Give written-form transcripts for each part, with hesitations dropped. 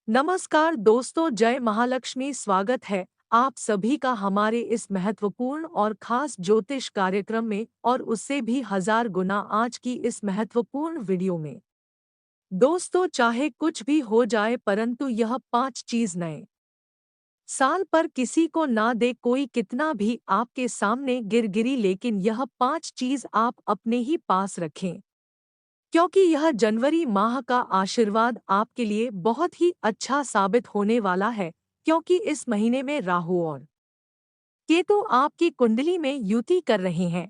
नमस्कार दोस्तों, जय महालक्ष्मी। स्वागत है आप सभी का हमारे इस महत्वपूर्ण और खास ज्योतिष कार्यक्रम में और उससे भी हजार गुना आज की इस महत्वपूर्ण वीडियो में। दोस्तों, चाहे कुछ भी हो जाए परंतु यह 5 चीज नए साल पर किसी को ना दे कोई, कितना भी आपके सामने गिरी लेकिन यह 5 चीज आप अपने ही पास रखें, क्योंकि यह जनवरी माह का आशीर्वाद आपके लिए बहुत ही अच्छा साबित होने वाला है। क्योंकि इस महीने में राहु और केतु आपकी कुंडली में युति कर रहे हैं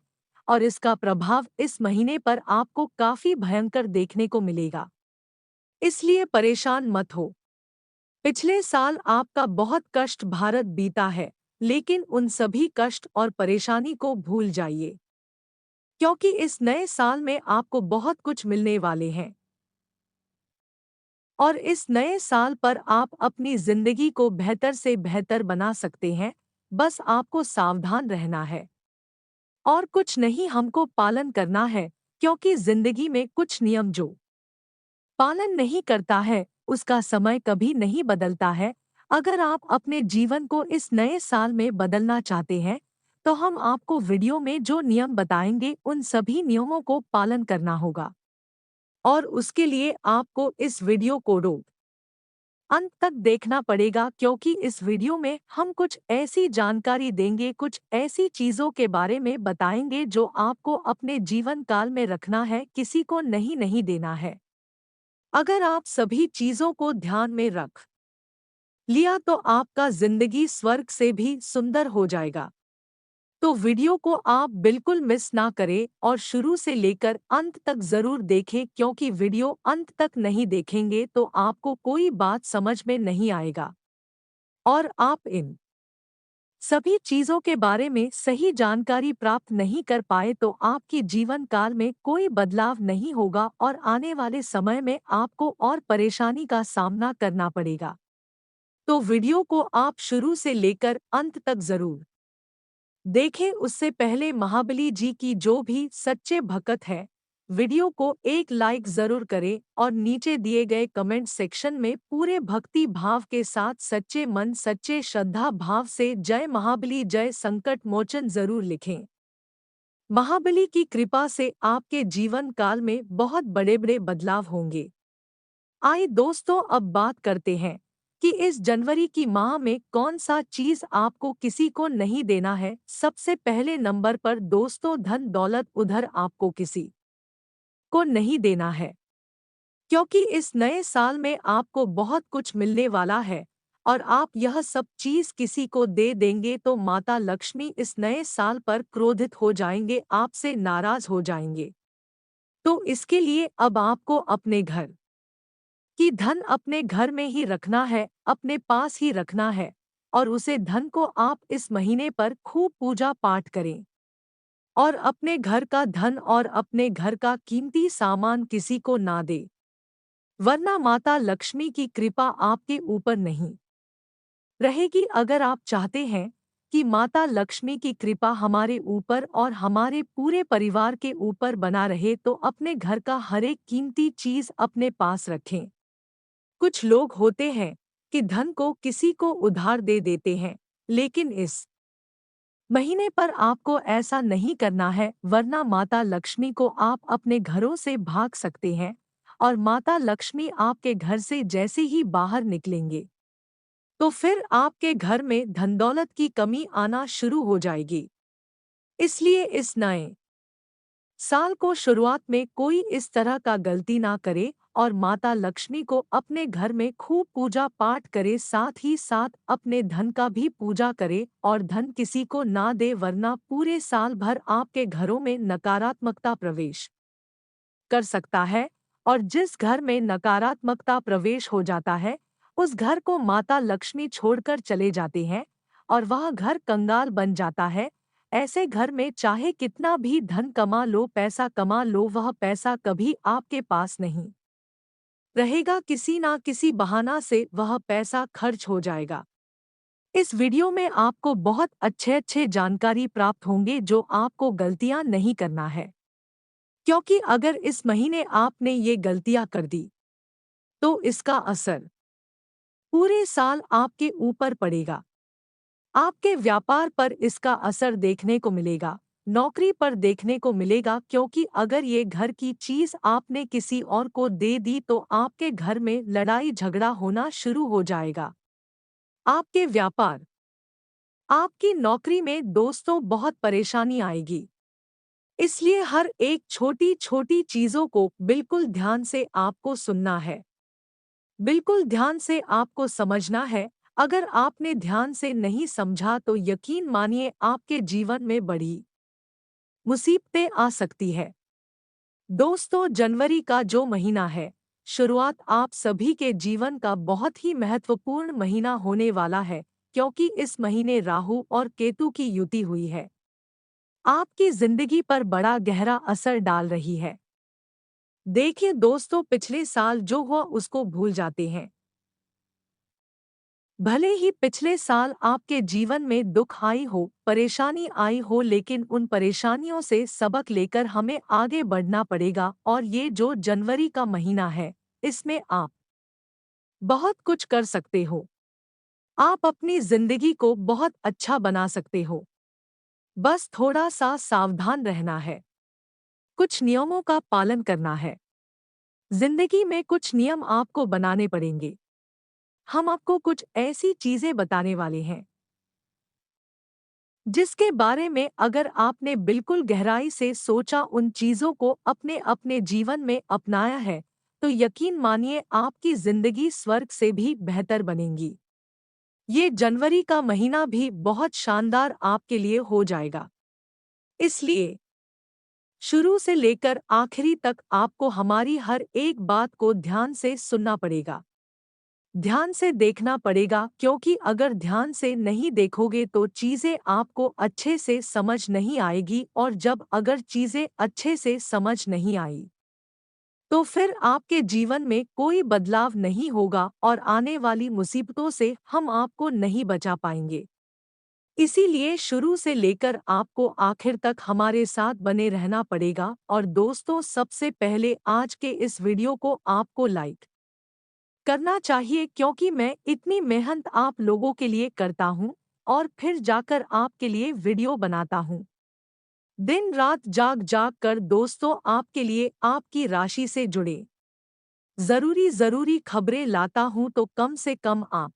और इसका प्रभाव इस महीने पर आपको काफी भयंकर देखने को मिलेगा। इसलिए परेशान मत हो। पिछले साल आपका बहुत कष्ट भारत बीता है, लेकिन उन सभी कष्ट और परेशानी को भूल जाइए, क्योंकि इस नए साल में आपको बहुत कुछ मिलने वाले हैं और इस नए साल पर आप अपनी जिंदगी को बेहतर से बेहतर बना सकते हैं। बस आपको सावधान रहना है और कुछ नहीं, हमको पालन करना है, क्योंकि जिंदगी में कुछ नियम जो पालन नहीं करता है उसका समय कभी नहीं बदलता है। अगर आप अपने जीवन को इस नए साल में बदलना चाहते हैं तो हम आपको वीडियो में जो नियम बताएंगे उन सभी नियमों को पालन करना होगा और उसके लिए आपको इस वीडियो को रोक अंत तक देखना पड़ेगा, क्योंकि इस वीडियो में हम कुछ ऐसी जानकारी देंगे, कुछ ऐसी चीजों के बारे में बताएंगे जो आपको अपने जीवन काल में रखना है, किसी को नहीं देना है। अगर आप सभी चीजों को ध्यान में रख लिया तो आपका जिंदगी स्वर्ग से भी सुंदर हो जाएगा। तो वीडियो को आप बिल्कुल मिस ना करें और शुरू से लेकर अंत तक जरूर देखें, क्योंकि वीडियो अंत तक नहीं देखेंगे तो आपको कोई बात समझ में नहीं आएगा और आप इन सभी चीजों के बारे में सही जानकारी प्राप्त नहीं कर पाए तो आपकी जीवन काल में कोई बदलाव नहीं होगा और आने वाले समय में आपको और परेशानी का सामना करना पड़ेगा। तो वीडियो को आप शुरू से लेकर अंत तक जरूर देखें। उससे पहले महाबली जी की जो भी सच्चे भक्त है, वीडियो को एक लाइक जरूर करें और नीचे दिए गए कमेंट सेक्शन में पूरे भक्ति भाव के साथ सच्चे मन सच्चे श्रद्धा भाव से जय महाबली जय संकट मोचन जरूर लिखें। महाबली की कृपा से आपके जीवन काल में बहुत बड़े बड़े बदलाव होंगे। आइए दोस्तों, अब बात करते हैं कि इस जनवरी की माह में कौन सा चीज आपको किसी को नहीं देना है। सबसे पहले नंबर पर दोस्तों, धन दौलत उधर आपको किसी को नहीं देना है, क्योंकि इस नए साल में आपको बहुत कुछ मिलने वाला है और आप यह सब चीज किसी को दे देंगे तो माता लक्ष्मी इस नए साल पर क्रोधित हो जाएंगे, आपसे नाराज हो जाएंगे। तो इसके लिए अब आपको अपने घर कि धन अपने घर में ही रखना है, अपने पास ही रखना है और उसे धन को आप इस महीने पर खूब पूजा पाठ करें और अपने घर का धन और अपने घर का कीमती सामान किसी को ना दे, वरना माता लक्ष्मी की कृपा आपके ऊपर नहीं रहेगी। अगर आप चाहते हैं कि माता लक्ष्मी की कृपा हमारे ऊपर और हमारे पूरे परिवार के ऊपर बना रहे तो अपने घर का हर एक कीमती चीज अपने पास रखें। कुछ लोग होते हैं कि धन को किसी को उधार दे देते हैं, लेकिन इस महीने पर आपको ऐसा नहीं करना है, वरना माता लक्ष्मी को आप अपने घरों से भाग सकते हैं और माता लक्ष्मी आपके घर से जैसे ही बाहर निकलेंगे तो फिर आपके घर में धन दौलत की कमी आना शुरू हो जाएगी। इसलिए इस नए साल को शुरुआत में कोई इस तरह का गलती ना करे और माता लक्ष्मी को अपने घर में खूब पूजा पाठ करे, साथ ही साथ अपने धन का भी पूजा करे और धन किसी को ना दे, वरना पूरे साल भर आपके घरों में नकारात्मकता प्रवेश कर सकता है और जिस घर में नकारात्मकता प्रवेश हो जाता है उस घर को माता लक्ष्मी छोड़कर चले जाते हैं और वह घर कंगाल बन जाता है। ऐसे घर में चाहे कितना भी धन कमा लो, पैसा कमा लो, वह पैसा कभी आपके पास नहीं रहेगा, किसी ना किसी बहाना से वह पैसा खर्च हो जाएगा। इस वीडियो में आपको बहुत अच्छे अच्छे जानकारी प्राप्त होंगे जो आपको गलतियां नहीं करना है, क्योंकि अगर इस महीने आपने ये गलतियां कर दी तो इसका असर पूरे साल आपके ऊपर पड़ेगा। आपके व्यापार पर इसका असर देखने को मिलेगा, नौकरी पर देखने को मिलेगा, क्योंकि अगर ये घर की चीज आपने किसी और को दे दी तो आपके घर में लड़ाई झगड़ा होना शुरू हो जाएगा। आपके व्यापार, आपकी नौकरी में दोस्तों बहुत परेशानी आएगी। इसलिए हर एक छोटी छोटी चीजों को बिल्कुल ध्यान से आपको सुनना है, बिल्कुल ध्यान से आपको समझना है। अगर आपने ध्यान से नहीं समझा तो यकीन मानिए आपके जीवन में बड़ी मुसीबतें आ सकती है। दोस्तों, जनवरी का जो महीना है, शुरुआत आप सभी के जीवन का बहुत ही महत्वपूर्ण महीना होने वाला है, क्योंकि इस महीने राहु और केतु की युति हुई है। आपकी जिंदगी पर बड़ा गहरा असर डाल रही है। देखिए दोस्तों, पिछले साल जो हुआ उसको भूल जाते हैं। भले ही पिछले साल आपके जीवन में दुख आई हो, परेशानी आई हो, लेकिन उन परेशानियों से सबक लेकर हमें आगे बढ़ना पड़ेगा। और ये जो जनवरी का महीना है, इसमें आप बहुत कुछ कर सकते हो। आप अपनी जिंदगी को बहुत अच्छा बना सकते हो। बस थोड़ा सा सावधान रहना है, कुछ नियमों का पालन करना है। जिंदगी में कुछ नियम आपको बनाने पड़ेंगे। हम आपको कुछ ऐसी चीजें बताने वाले हैं जिसके बारे में अगर आपने बिल्कुल गहराई से सोचा, उन चीजों को अपने अपने जीवन में अपनाया है, तो यकीन मानिए आपकी जिंदगी स्वर्ग से भी बेहतर बनेगी। ये जनवरी का महीना भी बहुत शानदार आपके लिए हो जाएगा। इसलिए शुरू से लेकर आखिरी तक आपको हमारी हर एक बात को ध्यान से सुनना पड़ेगा, ध्यान से देखना पड़ेगा, क्योंकि अगर ध्यान से नहीं देखोगे तो चीज़ें आपको अच्छे से समझ नहीं आएगी। और जब अगर चीज़ें अच्छे से समझ नहीं आई तो फिर आपके जीवन में कोई बदलाव नहीं होगा और आने वाली मुसीबतों से हम आपको नहीं बचा पाएंगे। इसीलिए शुरू से लेकर आपको आखिर तक हमारे साथ बने रहना पड़ेगा। और दोस्तों, सबसे पहले आज के इस वीडियो को आपको लाइक करना चाहिए, क्योंकि मैं इतनी मेहनत आप लोगों के लिए करता हूँ और फिर जाकर आपके लिए वीडियो बनाता हूँ। दिन रात जाग जाग कर दोस्तों आपके लिए आपकी राशि से जुड़े ज़रूरी ज़रूरी खबरें लाता हूँ, तो कम से कम आप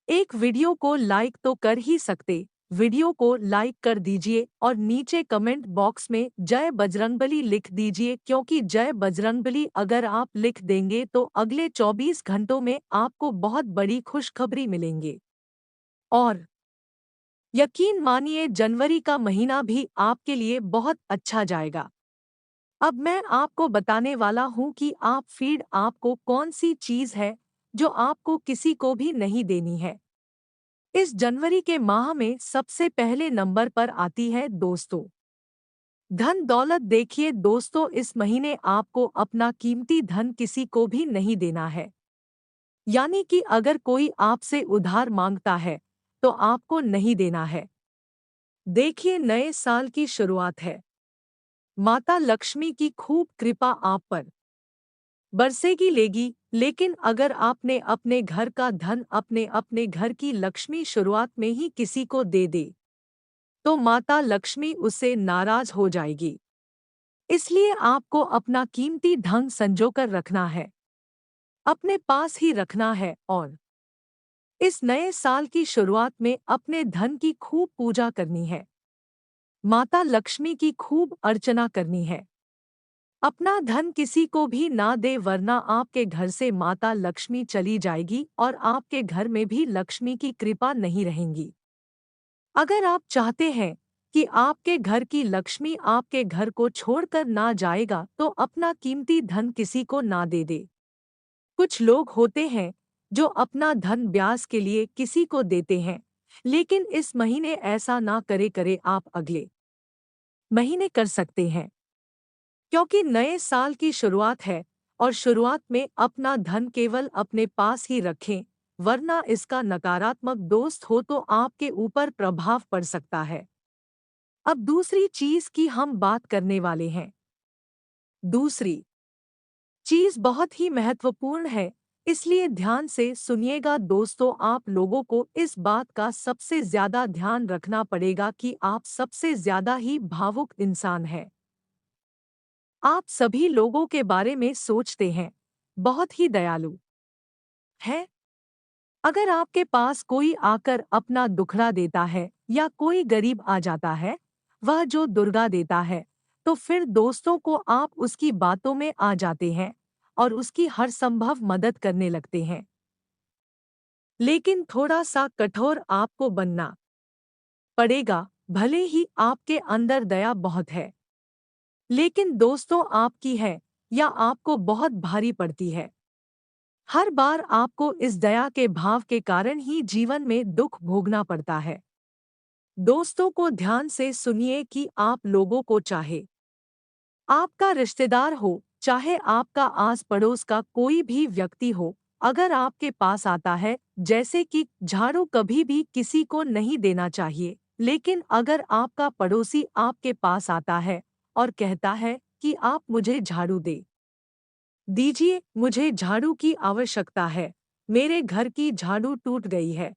एक वीडियो को लाइक तो कर ही सकते। वीडियो को लाइक कर दीजिए और नीचे कमेंट बॉक्स में जय बजरंगबली लिख दीजिए, क्योंकि जय बजरंगबली अगर आप लिख देंगे तो अगले 24 घंटों में आपको बहुत बड़ी खुशखबरी मिलेंगे। और यकीन मानिए जनवरी का महीना भी आपके लिए बहुत अच्छा जाएगा। अब मैं आपको बताने वाला हूँ कि आप फीड आपको कौन सी चीज़ है जो आपको किसी को भी नहीं देनी है। इस जनवरी के माह में सबसे पहले नंबर पर आती है दोस्तों धन दौलत। देखिए दोस्तों, इस महीने आपको अपना कीमती धन किसी को भी नहीं देना है। यानी कि अगर कोई आपसे उधार मांगता है तो आपको नहीं देना है। देखिए, नए साल की शुरुआत है, माता लक्ष्मी की खूब कृपा आप पर बरसेगी लेगी। लेकिन अगर आपने अपने घर का धन, अपने अपने घर की लक्ष्मी शुरुआत में ही किसी को दे दे तो माता लक्ष्मी उससे नाराज हो जाएगी। इसलिए आपको अपना कीमती धन संजोकर रखना है, अपने पास ही रखना है। और इस नए साल की शुरुआत में अपने धन की खूब पूजा करनी है, माता लक्ष्मी की खूब अर्चना करनी है। अपना धन किसी को भी ना दे, वरना आपके घर से माता लक्ष्मी चली जाएगी और आपके घर में भी लक्ष्मी की कृपा नहीं रहेगी। अगर आप चाहते हैं कि आपके घर की लक्ष्मी आपके घर को छोड़कर ना जाएगा, तो अपना कीमती धन किसी को ना दे दे। कुछ लोग होते हैं जो अपना धन ब्याज के लिए किसी को देते हैं, लेकिन इस महीने ऐसा ना करे आप अगले महीने कर सकते हैं, क्योंकि नए साल की शुरुआत है। और शुरुआत में अपना धन केवल अपने पास ही रखें, वरना इसका नकारात्मक दोस्त हो तो आपके ऊपर प्रभाव पड़ सकता है। अब दूसरी चीज की हम बात करने वाले हैं। दूसरी चीज बहुत ही महत्वपूर्ण है, इसलिए ध्यान से सुनिएगा दोस्तों, आप लोगों को इस बात का सबसे ज्यादा ध्यान रखना पड़ेगा कि आप सबसे ज्यादा ही भावुक इंसान हैं। आप सभी लोगों के बारे में सोचते हैं, बहुत ही दयालु हैं। अगर आपके पास कोई आकर अपना दुखड़ा देता है या कोई गरीब आ जाता है, वह जो दुर्गा देता है, तो फिर दोस्तों को आप उसकी बातों में आ जाते हैं और उसकी हर संभव मदद करने लगते हैं। लेकिन थोड़ा सा कठोर आपको बनना पड़ेगा, भले ही आपके अंदर दया बहुत है, लेकिन दोस्तों आपकी है या आपको बहुत भारी पड़ती है। हर बार आपको इस दया के भाव के कारण ही जीवन में दुख भोगना पड़ता है। दोस्तों को ध्यान से सुनिए कि आप लोगों को चाहे आपका रिश्तेदार हो, चाहे आपका आस पड़ोस का कोई भी व्यक्ति हो, अगर आपके पास आता है, जैसे कि झाड़ू कभी भी किसी को नहीं देना चाहिए, लेकिन अगर आपका पड़ोसी आपके पास आता है और कहता है कि आप मुझे झाड़ू दे दीजिए, मुझे झाड़ू की आवश्यकता है, मेरे घर की झाड़ू टूट गई है।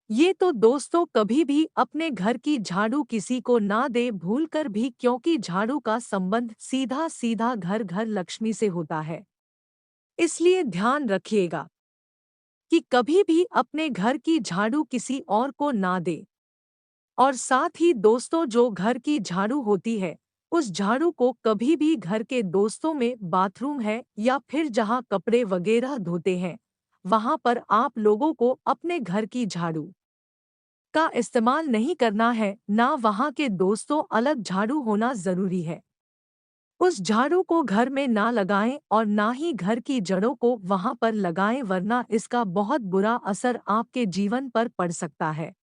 ये तो दोस्तों कभी भी अपने घर की झाड़ू किसी को ना दे भूलकर भी, क्योंकि झाड़ू का संबंध सीधा सीधा घर घर लक्ष्मी से होता है। इसलिए ध्यान रखिएगा कि कभी भी अपने घर की झाड़ू किसी और को ना दे। और साथ ही दोस्तों, जो घर की झाड़ू होती है, उस झाड़ू को कभी भी घर के दोस्तों में बाथरूम है या फिर जहाँ कपड़े वगैरह धोते हैं, वहाँ पर आप लोगों को अपने घर की झाड़ू का इस्तेमाल नहीं करना है, ना वहाँ के दोस्तों अलग झाड़ू होना जरूरी है। उस झाड़ू को घर में ना लगाएं और ना ही घर की जड़ों को वहाँ पर लगाएं, वरना इसका बहुत बुरा असर आपके जीवन पर पड़ सकता है।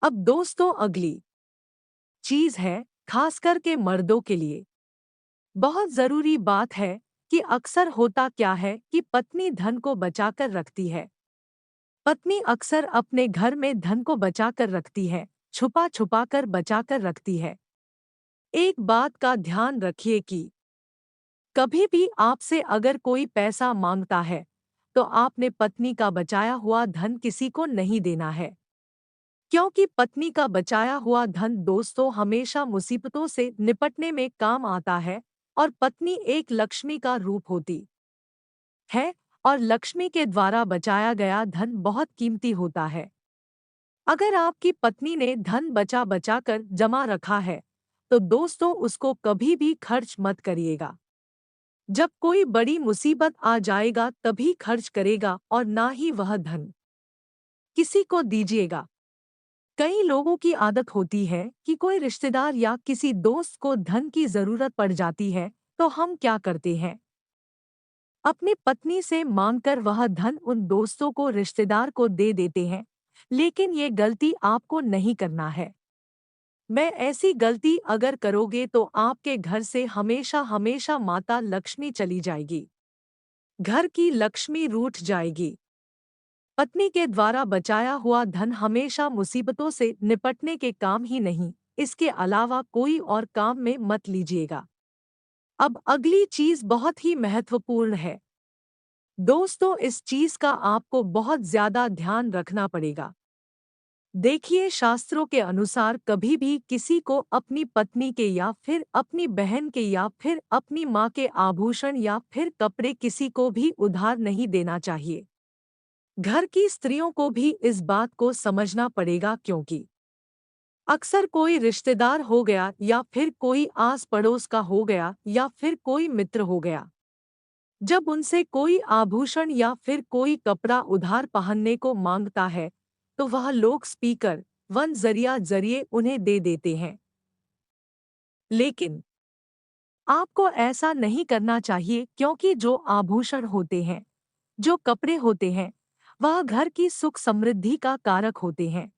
अब दोस्तों, अगली चीज है, खासकर के मर्दों के लिए बहुत जरूरी बात है कि अक्सर होता क्या है कि पत्नी धन को बचाकर रखती है। पत्नी अक्सर अपने घर में धन को बचाकर रखती है, छुपा छुपा कर बचाकर रखती है। एक बात का ध्यान रखिए कि कभी भी आपसे अगर कोई पैसा मांगता है, तो आपने पत्नी का बचाया हुआ धन किसी को नहीं देना है, क्योंकि पत्नी का बचाया हुआ धन दोस्तों हमेशा मुसीबतों से निपटने में काम आता है। और पत्नी एक लक्ष्मी का रूप होती है, और लक्ष्मी के द्वारा बचाया गया धन बहुत कीमती होता है। अगर आपकी पत्नी ने धन बचा बचा कर जमा रखा है, तो दोस्तों उसको कभी भी खर्च मत करिएगा। जब कोई बड़ी मुसीबत आ जाएगा तभी खर्च करेगा, और ना ही वह धन किसी को दीजिएगा। कई लोगों की आदत होती है कि कोई रिश्तेदार या किसी दोस्त को धन की जरूरत पड़ जाती है, तो हम क्या करते हैं, अपनी पत्नी से मांगकर वह धन उन दोस्तों को, रिश्तेदार को दे देते हैं। लेकिन ये गलती आपको नहीं करना है। मैं ऐसी गलती अगर करोगे तो आपके घर से हमेशा हमेशा माता लक्ष्मी चली जाएगी, घर की लक्ष्मी रूठ जाएगी। पत्नी के द्वारा बचाया हुआ धन हमेशा मुसीबतों से निपटने के काम ही नहीं, इसके अलावा कोई और काम में मत लीजिएगा। अब अगली चीज बहुत ही महत्वपूर्ण है दोस्तों, इस चीज का आपको बहुत ज्यादा ध्यान रखना पड़ेगा। देखिए, शास्त्रों के अनुसार कभी भी किसी को अपनी पत्नी के या फिर अपनी बहन के या फिर अपनी माँ के आभूषण या फिर कपड़े किसी को भी उधार नहीं देना चाहिए। घर की स्त्रियों को भी इस बात को समझना पड़ेगा, क्योंकि अक्सर कोई रिश्तेदार हो गया या फिर कोई आस पड़ोस का हो गया या फिर कोई मित्र हो गया, जब उनसे कोई आभूषण या फिर कोई कपड़ा उधार पहनने को मांगता है, तो वह लोग स्पीकर वन जरिए उन्हें दे देते हैं। लेकिन आपको ऐसा नहीं करना चाहिए, क्योंकि जो आभूषण होते हैं, जो कपड़े होते हैं, वह घर की सुख समृद्धि का कारक होते हैं।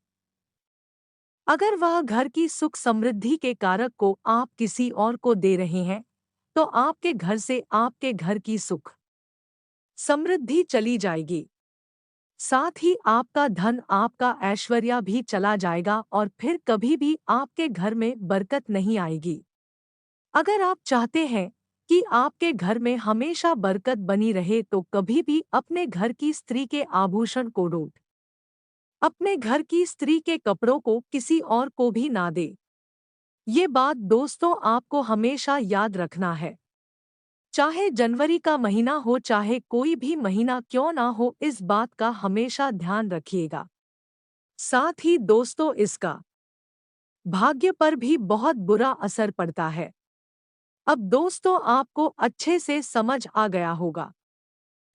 अगर वह घर की सुख समृद्धि के कारक को आप किसी और को दे रहे हैं, तो आपके घर से आपके घर की सुख समृद्धि चली जाएगी। साथ ही आपका धन, आपका ऐश्वर्य भी चला जाएगा और फिर कभी भी आपके घर में बरकत नहीं आएगी। अगर आप चाहते हैं कि आपके घर में हमेशा बरकत बनी रहे तो कभी भी अपने घर की स्त्री के आभूषण को लूट अपने घर की स्त्री के कपड़ों को किसी और को भी ना दे। ये बात दोस्तों आपको हमेशा याद रखना है। चाहे जनवरी का महीना हो चाहे कोई भी महीना क्यों ना हो, इस बात का हमेशा ध्यान रखिएगा। साथ ही दोस्तों इसका भाग्य पर भी बहुत बुरा असर पड़ता है। अब दोस्तों आपको अच्छे से समझ आ गया होगा।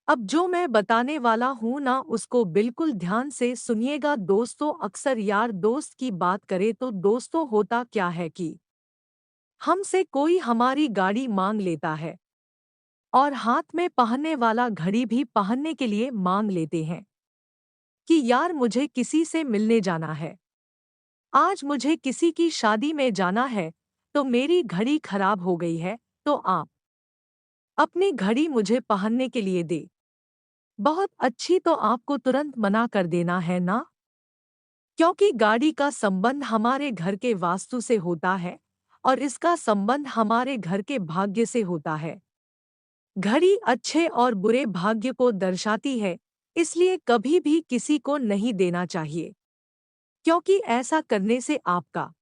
अब जो मैं बताने वाला हूं ना उसको बिल्कुल ध्यान से सुनिएगा दोस्तों। अक्सर यार दोस्त की बात करें तो दोस्तों होता क्या है कि हमसे कोई हमारी गाड़ी मांग लेता है और हाथ में पहनने वाला घड़ी भी पहनने के लिए मांग लेते हैं कि यार मुझे किसी से मिलने जाना है, आज मुझे किसी की शादी में जाना है, तो मेरी घड़ी खराब हो गई है, तो आप अपनी घड़ी मुझे पहनने के लिए दे। बहुत अच्छी, तो आपको तुरंत मना कर देना है ना, क्योंकि गाड़ी का संबंध हमारे घर के वास्तु से होता है और इसका संबंध हमारे घर के भाग्य से होता है। घड़ी अच्छे और बुरे भाग्य को दर्शाती है, इसलिए कभी भी किसी को नहीं देना चाहिए, क्योंकि ऐसा करने से आपका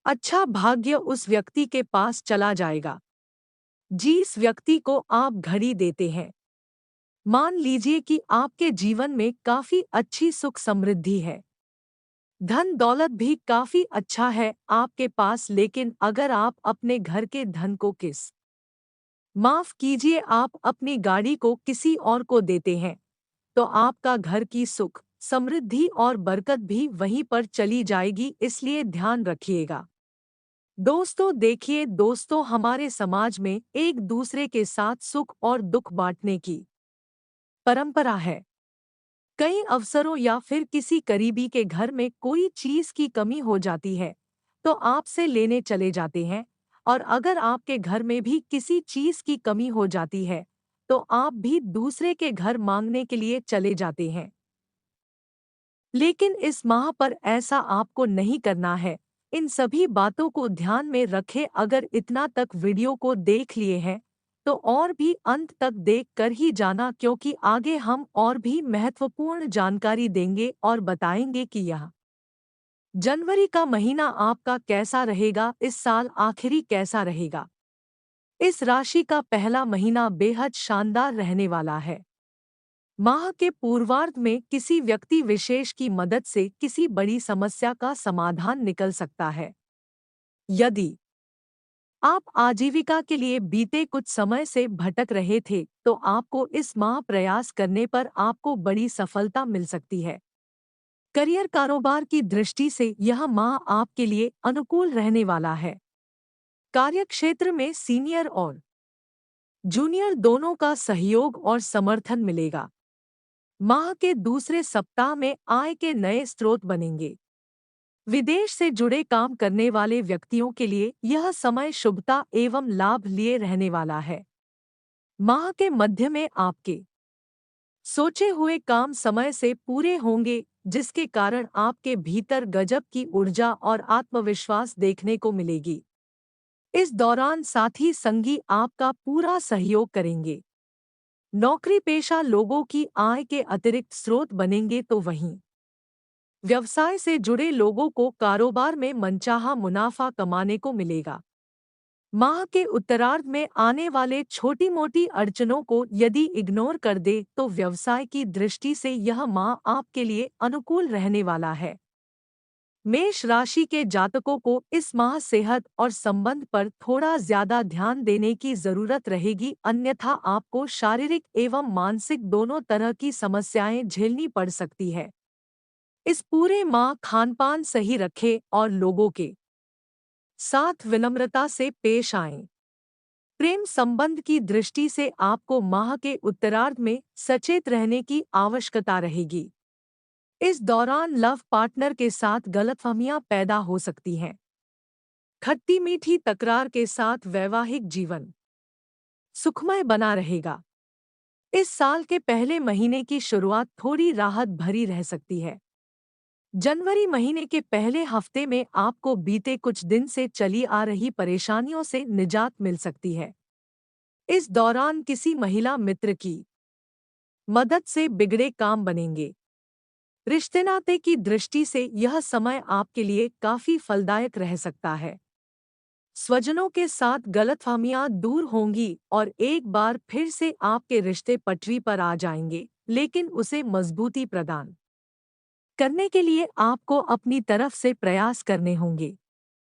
अच्छा भाग्य उस व्यक्ति के पास चला जाएगा जिस व्यक्ति को आप घड़ी देते हैं। मान लीजिए कि आपके जीवन में काफी अच्छी सुख समृद्धि है, धन दौलत भी काफी अच्छा है आपके पास, लेकिन अगर आप अपने घर के धन को माफ कीजिए आप अपनी गाड़ी को किसी और को देते हैं, तो आपका घर की सुख समृद्धि और बरकत भी वहीं पर चली जाएगी, इसलिए ध्यान रखिएगा। दोस्तों देखिए दोस्तों, हमारे समाज में एक दूसरे के साथ सुख और दुख बांटने की परंपरा है। कई अवसरों या फिर किसी करीबी के घर में कोई चीज की कमी हो जाती है तो आपसे लेने चले जाते हैं, और अगर आपके घर में भी किसी चीज की कमी हो जाती है तो आप भी दूसरे के घर मांगने के लिए चले जाते हैं। लेकिन इस माह पर ऐसा आपको नहीं करना है। इन सभी बातों को ध्यान में रखें। अगर इतना तक वीडियो को देख लिए हैं तो और भी अंत तक देख कर ही जाना, क्योंकि आगे हम और भी महत्वपूर्ण जानकारी देंगे और बताएंगे कि यह जनवरी का महीना आपका कैसा रहेगा, इस साल आखिरी कैसा रहेगा। इस राशि का पहला महीना बेहद शानदार रहने वाला है। माह के पूर्वार्ध में किसी व्यक्ति विशेष की मदद से किसी बड़ी समस्या का समाधान निकल सकता है। यदि आप आजीविका के लिए बीते कुछ समय से भटक रहे थे तो आपको इस माह प्रयास करने पर आपको बड़ी सफलता मिल सकती है। करियर कारोबार की दृष्टि से यह माह आपके लिए अनुकूल रहने वाला है। कार्यक्षेत्र में सीनियर और जूनियर दोनों का सहयोग और समर्थन मिलेगा। माह के दूसरे सप्ताह में आय के नए स्रोत बनेंगे। विदेश से जुड़े काम करने वाले व्यक्तियों के लिए यह समय शुभता एवं लाभ लिए रहने वाला है। माह के मध्य में आपके सोचे हुए काम समय से पूरे होंगे, जिसके कारण आपके भीतर गजब की ऊर्जा और आत्मविश्वास देखने को मिलेगी। इस दौरान साथी संगी आपका पूरा सहयोग करेंगे। नौकरी पेशा लोगों की आय के अतिरिक्त स्रोत बनेंगे, तो वहीं व्यवसाय से जुड़े लोगों को कारोबार में मनचाहा मुनाफा कमाने को मिलेगा। माह के उत्तरार्ध में आने वाले छोटी मोटी अड़चनों को यदि इग्नोर कर दे तो व्यवसाय की दृष्टि से यह माह आपके लिए अनुकूल रहने वाला है। मेष राशि के जातकों को इस माह सेहत और संबंध पर थोड़ा ज्यादा ध्यान देने की जरूरत रहेगी, अन्यथा आपको शारीरिक एवं मानसिक दोनों तरह की समस्याएं झेलनी पड़ सकती है। इस पूरे माह खानपान सही रखें और लोगों के साथ विनम्रता से पेश आएं। प्रेम संबंध की दृष्टि से आपको माह के उत्तरार्ध में सचेत रहने की आवश्यकता रहेगी। इस दौरान लव पार्टनर के साथ गलतफहमियां पैदा हो सकती हैं। खट्टी मीठी तकरार के साथ वैवाहिक जीवन सुखमय बना रहेगा। इस साल के पहले महीने की शुरुआत थोड़ी राहत भरी रह सकती है। जनवरी महीने के पहले हफ्ते में आपको बीते कुछ दिन से चली आ रही परेशानियों से निजात मिल सकती है। इस दौरान किसी महिला मित्र की मदद से बिगड़े काम बनेंगे। रिश्ते नाते की दृष्टि से यह समय आपके लिए काफी फलदायक रह सकता है। स्वजनों के साथ गलतफहमियां दूर होंगी और एक बार फिर से आपके रिश्ते पटरी पर आ जाएंगे, लेकिन उसे मजबूती प्रदान करने के लिए आपको अपनी तरफ से प्रयास करने होंगे।